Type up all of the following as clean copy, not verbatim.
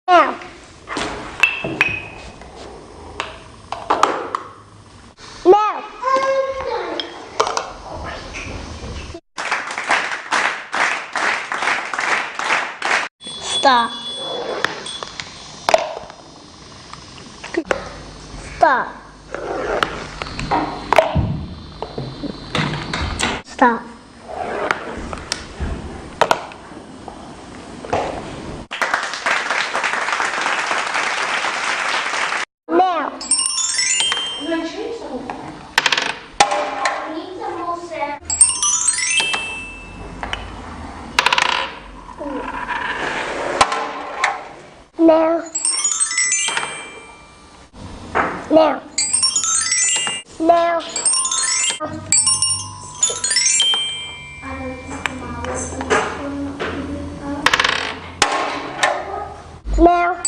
Now. Now. Stop. Stop. Stop. Now. I'm going to change the whole thing. We need some more sand. Now. Now. Now. Now.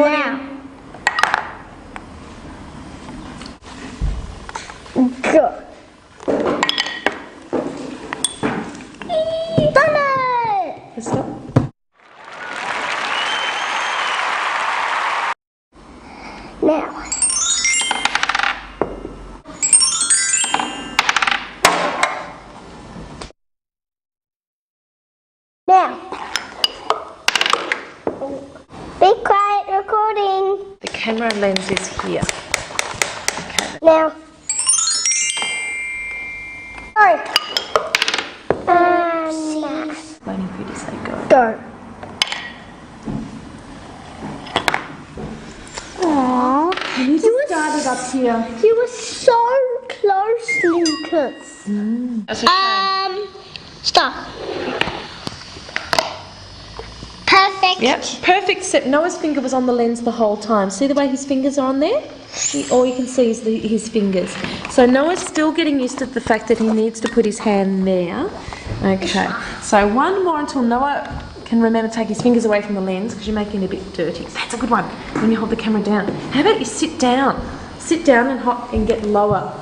Now. Go. Done it! Stop. Now. Now. Be quiet, recording. The camera lens is here. Okay. Now. Go. Waiting for you to say go. Go. Aww. You started up here. You were so close, Lucas. That's okay. Stop. Perfect. Yep, perfect, except Noah's finger was on the lens the whole time. See the way his fingers are on there? All you can see is his fingers. So Noah's still getting used to the fact that he needs to put his hand there. Okay, so one more until Noah can remember to take his fingers away from the lens because you're making it a bit dirty. That's a good one, when you hold the camera down. How about you sit down? Sit down and get lower.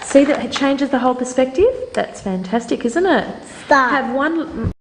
See that it changes the whole perspective? That's fantastic, isn't it? Stop. Have one...